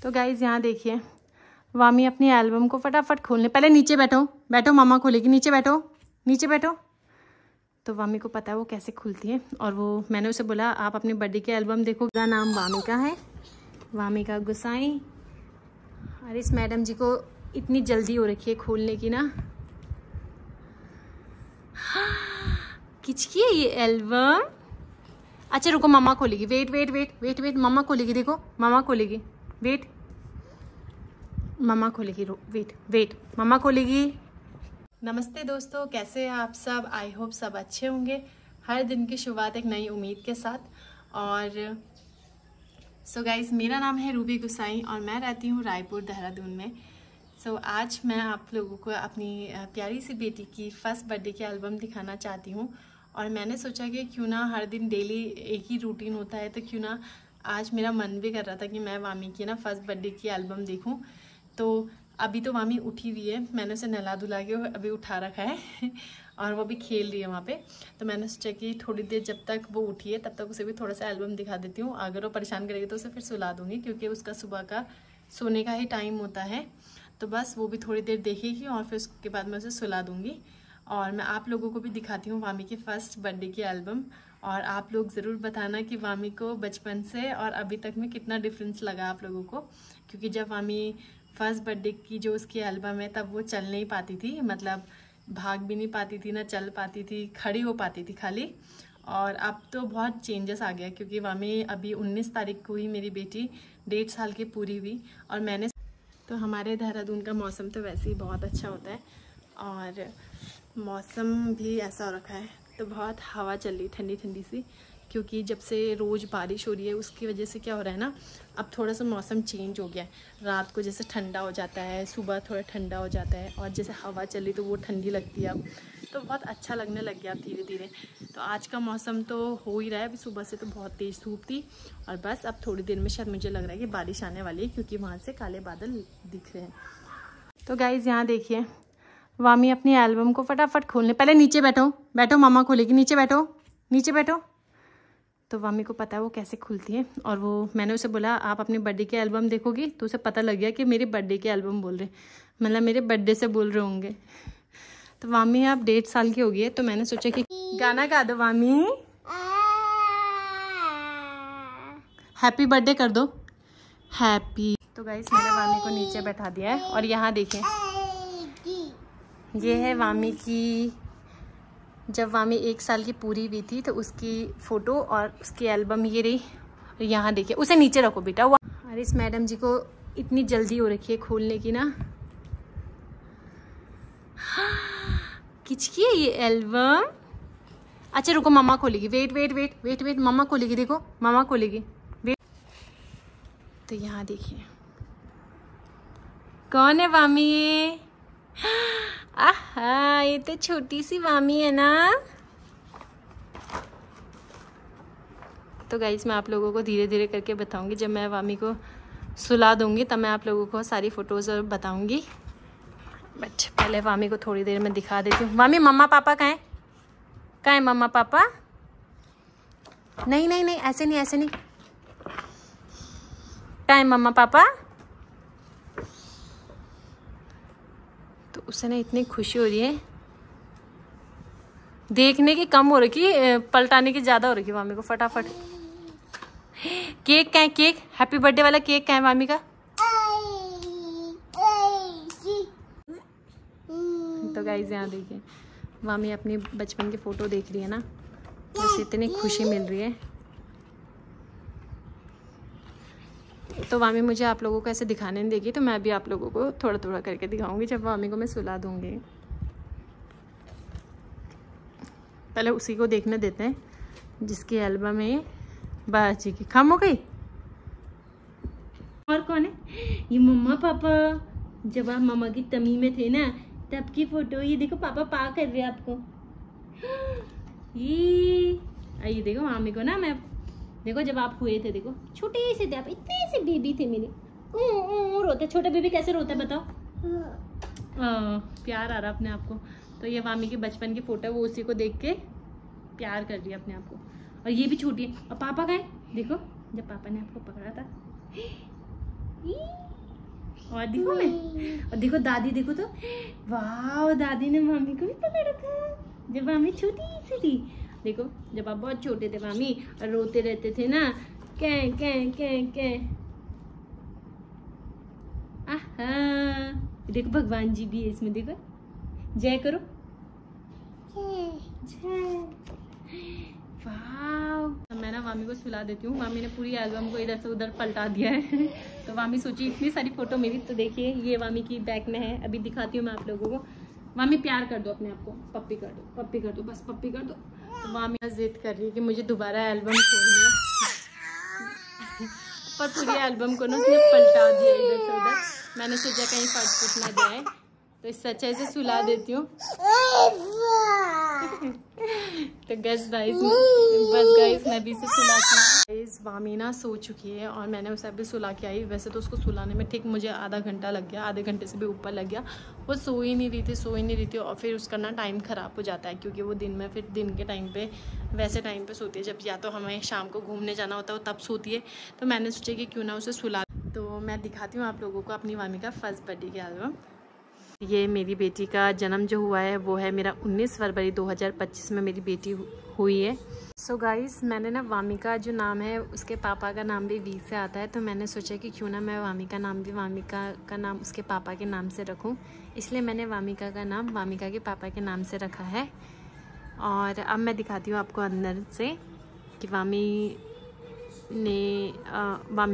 तो गाइज यहाँ देखिए, वामी अपनी एल्बम को फटाफट खोलने, पहले नीचे बैठो, बैठो, मामा खोलेगी, नीचे बैठो, नीचे बैठो। तो वामी को पता है वो कैसे खुलती है, और वो मैंने उसे बोला आप अपनी बर्थडे की एल्बम देखो। मेरा नाम वामी का है, वामी का गुसाई। और इस मैडम जी को इतनी जल्दी हो रखी है खोलने की ना। किसकी है ये एल्बम? अच्छा रुको, मामा खोलेगी, wait wait wait wait wait, मामा खोलेगी, देखो मामा खोलेगी, वेट, मामा खोलेगी, वेट वेट, मामा खोलेगी। नमस्ते दोस्तों, कैसे हैं आप सब? आई होप सब अच्छे होंगे। हर दिन की शुरुआत एक नई उम्मीद के साथ। और सो गाइज, मेरा नाम है रूबी गुसाई और मैं रहती हूँ रायपुर देहरादून में। सो आज मैं आप लोगों को अपनी प्यारी सी बेटी की फर्स्ट बर्थडे की एल्बम दिखाना चाहती हूँ। और मैंने सोचा कि क्यों ना हर दिन डेली एक ही रूटीन होता है, तो क्यों ना आज मेरा मन भी कर रहा था कि मैं वामी की ना फर्स्ट बर्थडे की एल्बम देखूँ। तो अभी तो वामी उठी हुई है, मैंने उसे नहला धुला के अभी उठा रखा है और वो भी खेल रही है वहाँ पे। तो मैंने सोचा कि थोड़ी देर जब तक वो उठी है तब तक उसे भी थोड़ा सा एल्बम दिखा देती हूँ। अगर वो परेशान करेगी तो उसे फिर सुला दूँगी, क्योंकि उसका सुबह का सोने का ही टाइम होता है। तो बस वो भी थोड़ी देर देखेगी और फिर उसके बाद मैं उसे सुला दूँगी। और मैं आप लोगों को भी दिखाती हूँ वामी की फ़र्स्ट बर्थडे की एल्बम। और आप लोग ज़रूर बताना कि वामी को बचपन से और अभी तक में कितना डिफरेंस लगा आप लोगों को। क्योंकि जब वामी फर्स्ट बर्थडे की जो उसकी एल्बम है तब वो चल नहीं पाती थी, मतलब भाग भी नहीं पाती थी, ना चल पाती थी, खड़ी हो पाती थी खाली। और अब तो बहुत चेंजेस आ गया, क्योंकि वामी अभी 19 तारीख को ही मेरी बेटी 1.5 साल की पूरी हुई। और मैंने तो हमारे देहरादून का मौसम तो वैसे ही बहुत अच्छा होता है, और मौसम भी ऐसा हो रखा है, तो बहुत हवा चल रही ठंडी ठंडी सी। क्योंकि जब से रोज़ बारिश हो रही है उसकी वजह से क्या हो रहा है ना, अब थोड़ा सा मौसम चेंज हो गया है। रात को जैसे ठंडा हो जाता है, सुबह थोड़ा ठंडा हो जाता है, और जैसे हवा चली तो वो ठंडी लगती है अब, तो बहुत अच्छा लगने लग गया अब धीरे धीरे। तो आज का मौसम तो हो ही रहा है, अभी सुबह से तो बहुत तेज़ धूप थी, और बस अब थोड़ी देर में शायद मुझे लग रहा है कि बारिश आने वाली है, क्योंकि वहाँ से काले बादल दिख रहे हैं। तो गाइज़ यहाँ देखिए, वामी अपनी एल्बम को फटाफट खोलने, पहले नीचे बैठो, बैठो, मामा खोलेगी, नीचे बैठो, नीचे बैठो। तो वामी को पता है वो कैसे खुलती है, और वो मैंने उसे बोला आप अपनी बर्थडे की एल्बम देखोगी, तो उसे पता लग गया कि मेरी बर्थडे की एल्बम बोल रहे, मतलब मेरे बर्थडे से बोल रहे होंगे। तो वामी अब 1.5 साल की हो गई है, तो मैंने सोचा कि गाना गा दो वामी, हैप्पी बर्थडे कर दो, हैप्पी। तो गाइस मैंने वामी को नीचे बैठा दिया है, और यहाँ देखिए ये है वामी की, जब वामी 1 साल की पूरी हुई थी तो उसकी फ़ोटो और उसकी एल्बम ये रही। यहाँ देखिए, उसे नीचे रखो बेटा। और इस मैडम जी को इतनी जल्दी हो रखी है खोलने की ना। किसकी है ये एल्बम? अच्छा रुको, मामा खोलेगी, wait wait wait wait wait, मामा खोलेगी, देखो मामा खोलेगी, वेट। तो यहाँ देखिए कौन है वामी ये? आहा, ये तो छोटी सी वामी है ना। तो गाइस मैं आप लोगों को धीरे धीरे करके बताऊंगी, जब मैं वामी को सुला दूंगी तब मैं आप लोगों को सारी फोटोज़ और बताऊंगी। बट पहले वामी को थोड़ी देर में दिखा देती हूँ। वामी, मम्मा पापा कहाँ हैं? कहाँ है मम्मा पापा? नहीं नहीं नहीं, ऐसे नहीं, ऐसे नहीं। कहाँ है मम्मा पापा? तो उसे ना इतनी खुशी हो रही है देखने की, कम हो रही है, पलटाने की ज़्यादा हो रही है वामी को। फटाफट केक कहाँ है? केक, हैप्पी बर्थडे वाला केक कहाँ है वामी का? तो गाइस यहाँ देखिए, वामी अपनी बचपन की फ़ोटो देख रही है ना, उसे इतनी खुशी मिल रही है। तो वामी मुझे आप लोगों को ऐसे दिखाने नहीं देगी, तो मैं भी आप लोगों को थोड़ा थोड़ा करके दिखाऊंगी जब वामी को मैं सुला दूंगी। पहले उसी को देखने देते हैं जिसकी एल्बम है बाजी की। खम हो गई? और कौन है? ये मम्मा पापा, जब आप मम्मा की तमी में थे ना तब की फोटो। ये देखो पापा पा कर रहे हैं आपको। ये देखो मामी को ना, मैं देखो जब आप हुए थे, देखो छोटे से थे आप, इतने से बेबी थे मेरे। रोते, छोटा बेबी कैसे रोता है बताओ? प्यार आ रहा अपने आप को। तो ये वामी की बचपन की फोटो है, वो उसी को देख के प्यार कर रही है अपने आप को। और ये भी छोटी है। और पापा का है, देखो जब पापा ने आपको पकड़ा था। और देखो मैं, और देखो दादी, देखो तो वाह, दादी ने मामी को भी पकड़ रखा जब मामी छोटी सी थी। देखो जब आप बहुत छोटे थे मामी और रोते रहते थे ना, कै कै कै कै। आहा, देखो भगवान जी भी है इसमें, देखो जय करो, जय। वाह, मैं ना मामी को सुला देती हूँ। मामी ने पूरी एल्बम को इधर से उधर पलटा दिया है तो मामी सोची इतनी सारी फोटो मेरी, तो देखिए ये मामी की बैग में है। अभी दिखाती हूँ मैं आप लोगों को। मामी प्यार कर दो अपने आप को, पप्पी कर दो, पप्पी कर दो, बस पप्पी कर दो। तो मामी जिद कर रही है कि मुझे दोबारा एल्बम खोलनी है पर पूरी एल्बम को ना उसने पलटा दिया इधर से उधर। मैंने सोचा कहीं फट फुट ना जाए, तो इस अच्छे से सुला देती हूँ। तो बस गाइस मैं भी इसे सुलाती हूँ। गाइस वामी ना सो चुकी है और मैंने उसे अभी सुला के आई। वैसे तो उसको सुलाने में ठीक मुझे आधा घंटा लग गया, आधे घंटे से भी ऊपर लग गया। वो सो ही नहीं रही थी और फिर उसका ना टाइम ख़राब हो जाता है, क्योंकि वो दिन में फिर दिन के टाइम पे वैसे टाइम पे सोती है जब या तो हमें शाम को घूमने जाना होता है, वो तब सोती है। तो मैंने सोचा कि क्यों ना उसे सुला। तो मैं दिखाती हूँ आप लोगों को अपनी वामी का फर्स्ट बर्थडे की एल्बम। ये मेरी बेटी का जन्म जो हुआ है वो है मेरा 19 फरवरी 2025 में मेरी बेटी हुई है। सो गाइस मैंने ना वामी का जो नाम है उसके पापा का नाम भी वी से आता है, तो मैंने सोचा कि क्यों ना मैं वामिका नाम भी वामिका का नाम उसके पापा के नाम से रखूं, इसलिए मैंने वामिका का नाम वामिका के पापा के नाम से रखा है। और अब मैं दिखाती हूँ आपको अंदर से कि वामी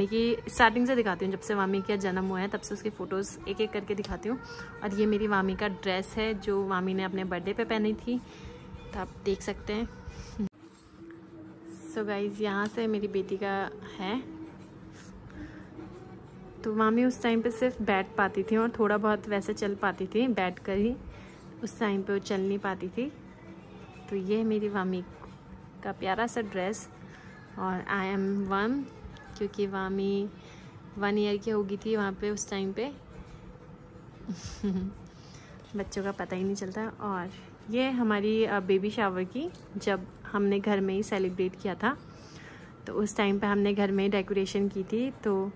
की स्टार्टिंग से दिखाती हूँ। जब से वामी का जन्म हुआ है तब से उसकी फ़ोटोज़ एक एक करके दिखाती हूँ। और ये मेरी वामी का ड्रेस है जो वामी ने अपने बर्थडे पे पहनी थी, तो आप देख सकते हैं। सो गाइज़ यहाँ से मेरी बेटी का है। तो वामी उस टाइम पे सिर्फ बैठ पाती थी और थोड़ा बहुत वैसे चल पाती थी बैठ कर ही, उस टाइम पे वो चल नहीं पाती थी। तो ये है मेरी वामी का प्यारा सा ड्रेस। और आई एम 1, क्योंकि वामी 1 ईयर की हो गई थी वहाँ पे उस टाइम पे बच्चों का पता ही नहीं चलता। और ये हमारी बेबी शावर की, जब हमने घर में ही सेलिब्रेट किया था, तो उस टाइम पे हमने घर में ही डेकोरेशन की थी। तो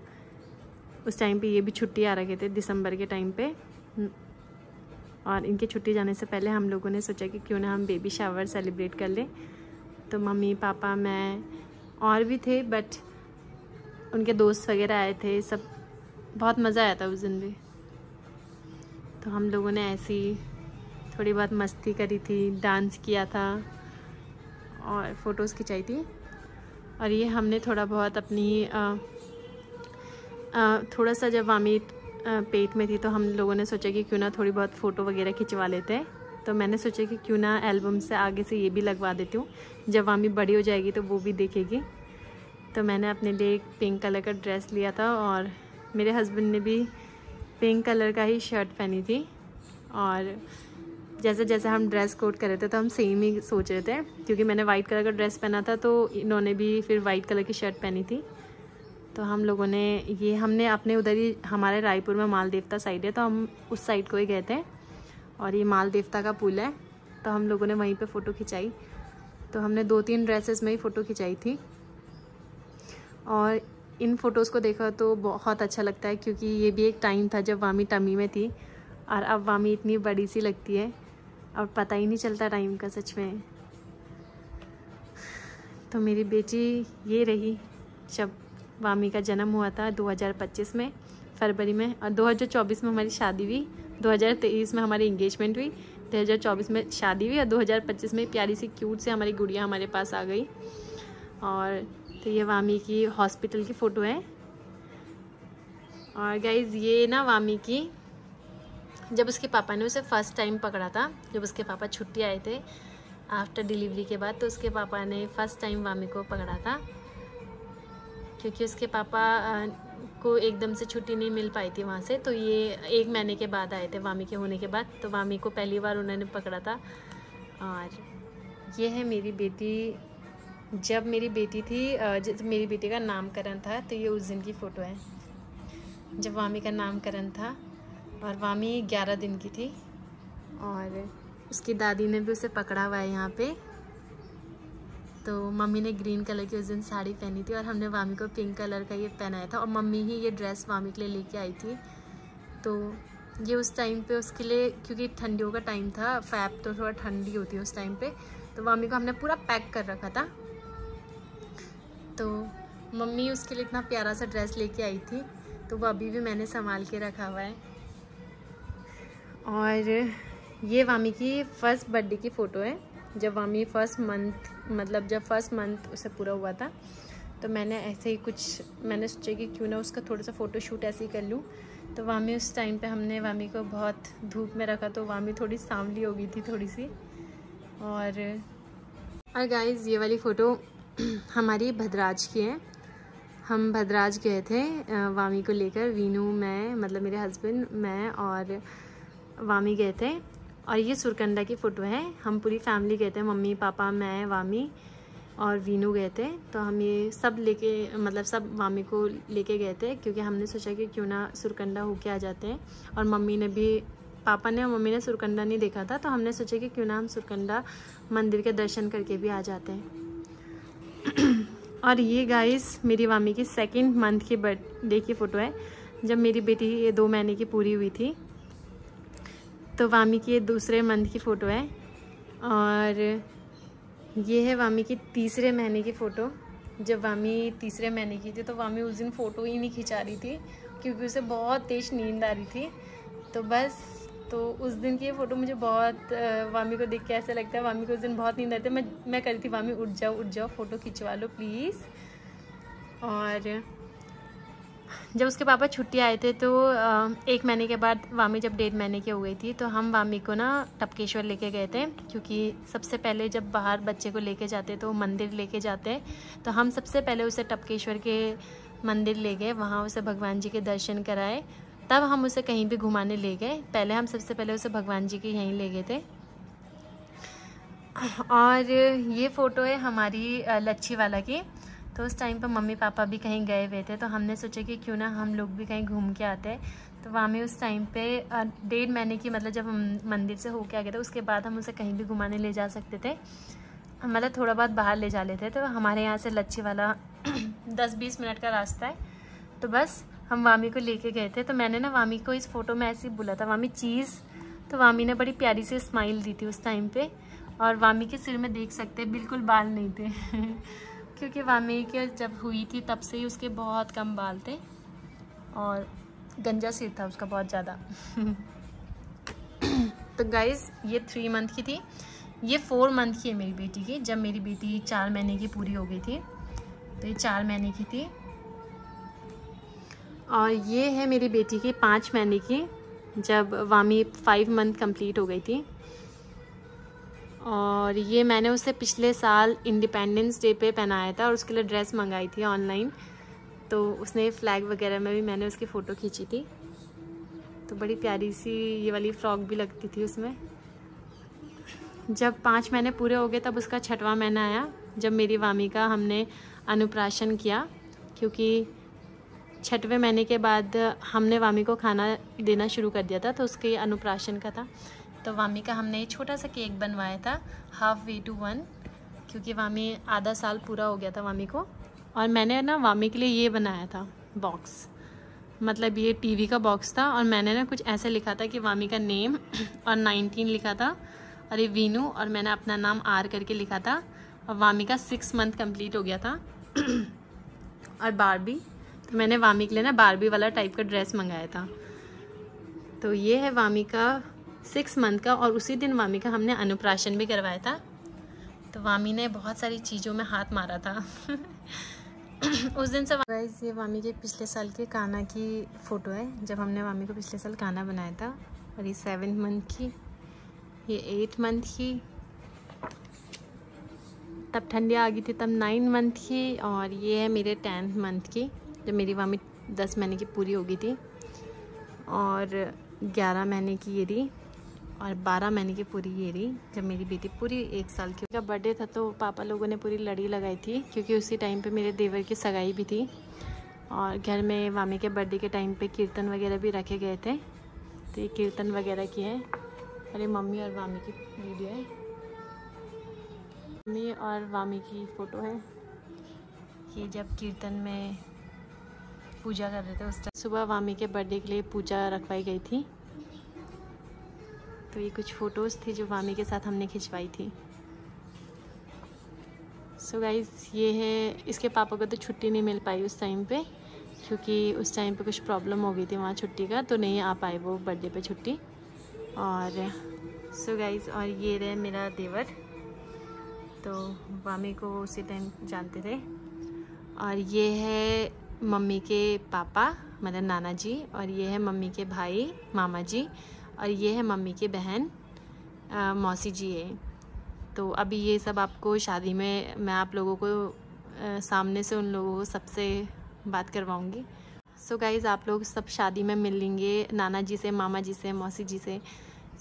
उस टाइम पे ये भी छुट्टी आ रखे थे दिसंबर के टाइम पे, और इनकी छुट्टी जाने से पहले हम लोगों ने सोचा कि क्यों ना हम बेबी शावर सेलिब्रेट कर लें। तो मम्मी पापा मैं और भी थे, बट उनके दोस्त वगैरह आए थे, सब बहुत मज़ा आया था उस दिन भी। तो हम लोगों ने ऐसी थोड़ी बहुत मस्ती करी थी, डांस किया था और फ़ोटोज़ खिंचाई थी। और ये हमने थोड़ा बहुत अपनी थोड़ा सा जब वामी पेट में थी तो हम लोगों ने सोचा कि क्यों ना थोड़ी बहुत फ़ोटो वगैरह खिंचवा लेते हैं। तो मैंने सोचा कि क्यों ना एल्बम से आगे से ये भी लगवा देती हूँ, जब वामी बड़ी हो जाएगी तो वो भी देखेगी। तो मैंने अपने लिए एक पिंक कलर का ड्रेस लिया था और मेरे हस्बैंड ने भी पिंक कलर का ही शर्ट पहनी थी। और जैसे जैसे हम ड्रेस कोड कर रहे थे तो हम सेम ही सोच रहे थे, क्योंकि मैंने वाइट कलर का ड्रेस पहना था तो इन्होंने भी फिर वाइट कलर की शर्ट पहनी थी। तो हम लोगों ने हमने अपने उधर ही, हमारे रायपुर में माल देवता साइड है, तो हम उस साइड को ही गए थे। और ये माल देवता का पुल है, तो हम लोगों ने वहीं पे फ़ोटो खिंचाई। तो हमने 2-3 ड्रेसेस में ही फ़ोटो खिंचाई थी। और इन फ़ोटोज़ को देखा तो बहुत अच्छा लगता है, क्योंकि ये भी एक टाइम था जब वामी टमी में थी और अब वामी इतनी बड़ी सी लगती है और पता ही नहीं चलता टाइम का सच में। तो मेरी बेटी ये रही जब वामी का जन्म हुआ था 2025 में फरवरी में, और 2024 में हमारी शादी हुई, 2023 में हमारी इंगेजमेंट हुई, 2024 में शादी हुई और 2025 में प्यारी सी क्यूट से हमारी गुड़िया हमारे पास आ गई। और तो ये वामी की हॉस्पिटल की फ़ोटो है। और गाइज़ ये ना वामी की, जब उसके पापा ने उसे फ़र्स्ट टाइम पकड़ा था, जब उसके पापा छुट्टी आए थे आफ्टर डिलीवरी के बाद, तो उसके पापा ने फ़र्स्ट टाइम वामी को पकड़ा था, क्योंकि उसके पापा को एकदम से छुट्टी नहीं मिल पाई थी वहाँ से। तो ये 1 महीने के बाद आए थे वामी के होने के बाद, तो वामी को पहली बार उन्होंने पकड़ा था। और ये है मेरी बेटी, जब मेरी बेटी थी, जब मेरी बेटी का नामकरण था, तो ये उस दिन की फ़ोटो है जब वामी का नामकरण था। और वामी 11 दिन की थी और उसकी दादी ने भी उसे पकड़ा हुआ है यहाँ पे। तो मम्मी ने ग्रीन कलर की उस दिन साड़ी पहनी थी और हमने वामी को पिंक कलर का ये पहनाया था, और मम्मी ही ये ड्रेस वामी के लिए लेके आई थी। तो ये उस टाइम पे उसके लिए, क्योंकि ठंडियों का टाइम था, फैब तो थोड़ा ठंडी होती है उस टाइम पे, तो वामी को हमने पूरा पैक कर रखा था। तो मम्मी उसके लिए इतना प्यारा सा ड्रेस लेके आई थी, तो वो अभी भी मैंने संभाल के रखा हुआ है। और ये वामी की फ़र्स्ट बर्थडे की फ़ोटो है, जब वामी फर्स्ट मंथ उसे पूरा हुआ था। तो मैंने ऐसे ही मैंने सोचा कि क्यों ना उसका थोड़ा सा फ़ोटो शूट ऐसे ही कर लूँ। तो वामी उस टाइम पे हमने वामी को बहुत धूप में रखा, तो वामी थोड़ी सांवली हो गई थी थोड़ी सी। और गाइस ये वाली फ़ोटो हमारी भद्राज की है। हम भद्राज गए थे वामी को लेकर, वीनू, मैं, मतलब मेरे हस्बैंड, मैं और वामी गए थे। और ये सुरकंडा की फ़ोटो है। हम पूरी फैमिली गए थे, मम्मी पापा मैं वामी और वीनू गए थे। तो हम ये सब सब वामी को लेके गए थे, क्योंकि हमने सोचा कि क्यों ना सुरकंडा होके आ जाते हैं। और पापा ने और मम्मी ने सुरकंडा नहीं देखा था, तो हमने सोचा कि क्यों ना हम सुरकंडा मंदिर के दर्शन करके भी आ जाते हैं। और ये गाइस मेरी वामी की 2nd मंथ की बर्थडे की फ़ोटो है, जब मेरी बेटी ये 2 महीने की पूरी हुई थी। तो वामी की ये 2रे मंथ की फ़ोटो है। और ये है वामी की 3रे महीने की फ़ोटो। जब वामी 3रे महीने की थी, तो वामी उस दिन फ़ोटो ही नहीं खिंचा रही थी, क्योंकि उसे बहुत तेज़ नींद आ रही थी। तो उस दिन की ये फ़ोटो मुझे बहुत, वामी को देख के ऐसा लगता है वामी को उस दिन बहुत नींद आई थी। मैं कह रही थी वामी उठ जाओ, फ़ोटो खिंचवा लो प्लीज़। और जब उसके पापा छुट्टी आए थे, तो 1 महीने के बाद वामी जब 1.5 महीने की हो गई थी, तो हम वामी को ना टपकेश्वर लेके गए थे। क्योंकि सबसे पहले जब बाहर बच्चे को लेके जाते तो मंदिर लेके जाते, तो हम सबसे पहले उसे टपकेश्वर के मंदिर ले गए, वहाँ उसे भगवान जी के दर्शन कराए, तब हम उसे कहीं भी घुमाने ले गए। पहले हम सबसे पहले उसे भगवान जी के यहीं ले गए थे। और ये फ़ोटो है हमारी लच्छी वाला की। तो उस टाइम पर मम्मी पापा भी कहीं गए हुए थे, तो हमने सोचा कि क्यों ना हम लोग भी कहीं घूम के आते हैं। तो वामी उस टाइम पे 1.5 महीने की, मतलब जब हम मंदिर से होके आ गए थे, उसके बाद हम उसे कहीं भी घुमाने ले जा सकते थे, मतलब थोड़ा बहुत बाहर ले जा लेते। तो हमारे यहाँ से लच्छी वाला 10-20 मिनट का रास्ता है। तो बस हम वामी को लेके गए थे। तो मैंने ना वामी को इस फ़ोटो में ऐसे ही बोला था, वामी चीज़। तो वामी ने बड़ी प्यारी सी स्माइल दी थी उस टाइम पे। और वामी के सिर में देख सकते हैं बिल्कुल बाल नहीं थे क्योंकि वामी के जब हुई थी तब से ही उसके बहुत कम बाल थे और गंजा सिर था उसका बहुत ज़्यादा। तो गाइज़ ये 3 मंथ की थी। ये 4 मंथ की है मेरी बेटी की, जब मेरी बेटी 4 महीने की पूरी हो गई थी। तो ये 4 महीने की थी। और ये है मेरी बेटी की 5 महीने की, जब वामी 5 मंथ कंप्लीट हो गई थी। और ये मैंने उसे पिछले साल इंडिपेंडेंस डे पे पहनाया था, और उसके लिए ड्रेस मंगाई थी ऑनलाइन। तो उसने फ्लैग वगैरह में भी मैंने उसकी फ़ोटो खींची थी। तो बड़ी प्यारी सी ये वाली फ्रॉक भी लगती थी उसमें। जब 5 महीने पूरे हो गए, तब उसका 6वां महीना आया, जब मेरी वामी का हमने अनुप्राशन किया। क्योंकि 6वें महीने के बाद हमने वामी को खाना देना शुरू कर दिया था, तो उसके अनुप्राशन का था। तो वामी का हमने छोटा सा केक बनवाया था, हाफ वे टू 1, क्योंकि वामी आधा साल पूरा हो गया था वामी को। और मैंने ना वामी के लिए ये बनाया था बॉक्स, मतलब ये टीवी का बॉक्स था। और मैंने ना कुछ ऐसे लिखा था कि वामी का नेम और 19 लिखा था, और ये वीनू, और मैंने अपना नाम आर करके लिखा था। और वामी का 6 मंथ कंप्लीट हो गया था। और बारबी, तो मैंने वामी के लिए ना बारबी वाला टाइप का ड्रेस मंगाया था। तो ये है वामी का 6 मंथ का, और उसी दिन वामी का हमने अनुप्राशन भी करवाया था। तो वामी ने बहुत सारी चीज़ों में हाथ मारा था उस दिन से। गाइस ये वामी के पिछले साल के काना की फ़ोटो है, जब हमने वामी को पिछले साल काना बनाया था। और ये 7 मंथ की, ये 8 मंथ की, तब ठंडियाँ आ गई थी, तब 9 मंथ की। और ये है मेरे 10 मंथ की, जब मेरी वामी 10 महीने की पूरी हो गई थी। और 11 महीने की ये रही, और 12 महीने की पूरी ये रही, जब मेरी बेटी पूरी 1 साल की। जब बर्थडे था, तो पापा लोगों ने पूरी लड़ी लगाई थी, क्योंकि उसी टाइम पे मेरे देवर की सगाई भी थी। और घर में वामी के बर्थडे के टाइम पे कीर्तन वगैरह भी रखे गए थे। तो ये कीर्तन वगैरह की है। और ये मम्मी और वामी की वीडियो है, मम्मी और वामी की फ़ोटो है। ये जब कीर्तन में पूजा कर रहे थे उस टाइम। सुबह वामी के बर्थडे के लिए पूजा रखवाई गई थी। तो ये कुछ फ़ोटोज़ थी जो वामी के साथ हमने खिंचवाई थी। सो गाइस, ये है, इसके पापा को तो छुट्टी नहीं मिल पाई उस टाइम पे, क्योंकि उस टाइम पे कुछ प्रॉब्लम हो गई थी वहाँ छुट्टी का, तो नहीं आ पाए वो बर्थडे पे छुट्टी। और सो गाइस, और ये रहे मेरा देवर, तो वामी को उसी टाइम जानते थे। और ये है मम्मी के पापा, मतलब नाना जी, और ये है मम्मी के भाई मामा जी, और ये है मम्मी की बहन मौसी जी है। तो अभी ये सब आपको शादी में मैं आप लोगों को सामने से उन लोगों को सबसे बात करवाऊंगी। सो गाइज़, आप लोग सब शादी में मिल लेंगे, नाना जी से, मामा जी से, मौसी जी से,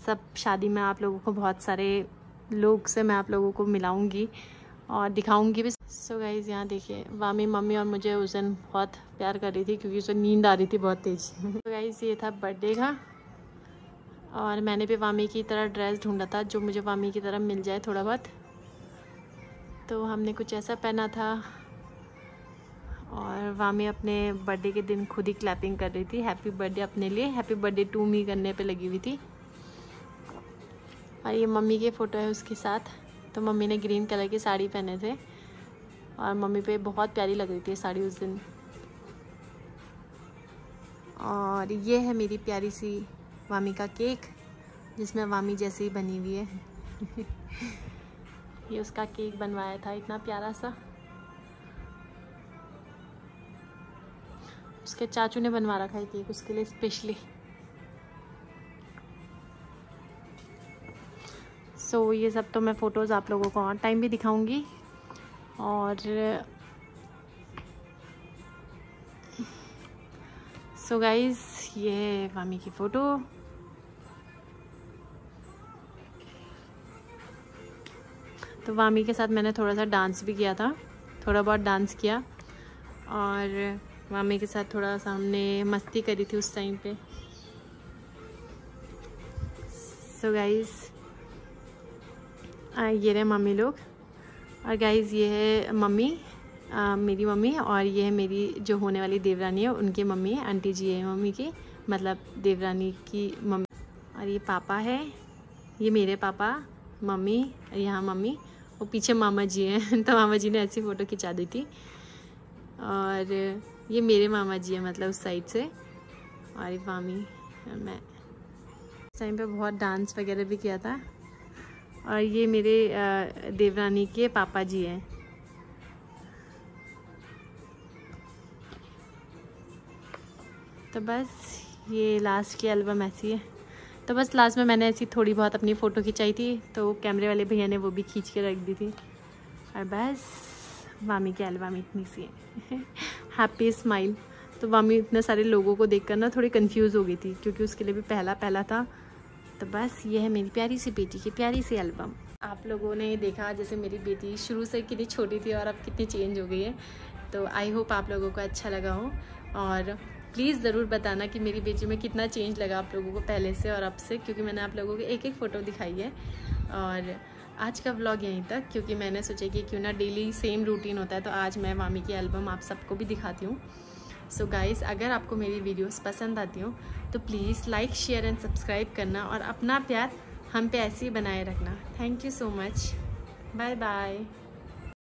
सब शादी में आप लोगों को बहुत सारे लोग से मैं आप लोगों को मिलाऊंगी और दिखाऊंगी भी। सो गाइज़, यहाँ देखिए, वामी मम्मी और मुझे उस दिन बहुत प्यार कर रही थी क्योंकि उसे नींद आ रही थी बहुत तेज़। सो गाइज़, ये था बर्थडे का, और मैंने भी वामी की तरह ड्रेस ढूंढा था जो मुझे वामी की तरह मिल जाए थोड़ा बहुत। तो हमने कुछ ऐसा पहना था, और वामी अपने बर्थडे के दिन खुद ही क्लैपिंग कर रही थी, हैप्पी बर्थडे अपने लिए, हैप्पी बर्थडे टू मी करने पे लगी हुई थी। और ये मम्मी की फ़ोटो है उसके साथ। तो मम्मी ने ग्रीन कलर की साड़ी पहने थे, और मम्मी पे बहुत प्यारी लग रही थी साड़ी उस दिन। और ये है मेरी प्यारी सी वामी का केक, जिसमें वामी जैसी ही बनी हुई है। ये उसका केक बनवाया था, इतना प्यारा सा। उसके चाचू ने बनवा रखा है केक उसके लिए स्पेशली। सो ये सब तो मैं फ़ोटोज़ आप लोगों को ऑन टाइम भी दिखाऊंगी। और सो गाइज़, ये है वामी की फ़ोटो। तो वामी के साथ मैंने थोड़ा सा डांस भी किया था, थोड़ा बहुत डांस किया, और वामी के साथ थोड़ा सा हमने मस्ती करी थी उस टाइम पे। सो गाइज़, ये रहे मम्मी लोग। और गाइज़, ये है मम्मी, मेरी मम्मी, और ये है मेरी जो होने वाली देवरानी है उनकी मम्मी है, आंटी जी है मम्मी की, मतलब देवरानी की मम्मी। और ये पापा है, ये मेरे पापा, मम्मी, और यहाँ मम्मी, और पीछे मामा जी हैं। तो मामा जी ने ऐसी फ़ोटो खिंचा दी थी। और ये मेरे मामा जी हैं, मतलब उस साइड से, और ये मामी और मैं। उस टाइम पे बहुत डांस वगैरह भी किया था। और ये मेरे देवरानी के पापा जी हैं। तो बस ये लास्ट की एल्बम ऐसी है। तो बस लास्ट में मैंने ऐसी थोड़ी बहुत अपनी फ़ोटो खिंचाई थी, तो कैमरे वाले भैया ने वो भी खींच के रख दी थी। और बस वामी की एल्बम इतनी सी है। Happy smile. तो वामी इतने सारे लोगों को देखकर ना थोड़ी कंफ्यूज हो गई थी, क्योंकि उसके लिए भी पहला था। तो बस ये है मेरी प्यारी सी बेटी की प्यारी सी एल्बम। आप लोगों ने देखा जैसे मेरी बेटी शुरू से कितनी छोटी थी और अब कितनी चेंज हो गई है। तो आई होप आप लोगों को अच्छा लगा हो, और प्लीज़ ज़रूर बताना कि मेरी बेटी में कितना चेंज लगा आप लोगों को पहले से और अब से, क्योंकि मैंने आप लोगों को एक एक फ़ोटो दिखाई है। और आज का व्लॉग यहीं तक, क्योंकि मैंने सोचा कि क्यों ना डेली सेम रूटीन होता है, तो आज मैं वामी की एल्बम आप सबको भी दिखाती हूँ। सो गाइस, अगर आपको मेरी वीडियोस पसंद आती हो तो please like, share and subscribe करना, और अपना प्यार हम पे ऐसे ही बनाए रखना। Thank you so much. Bye bye.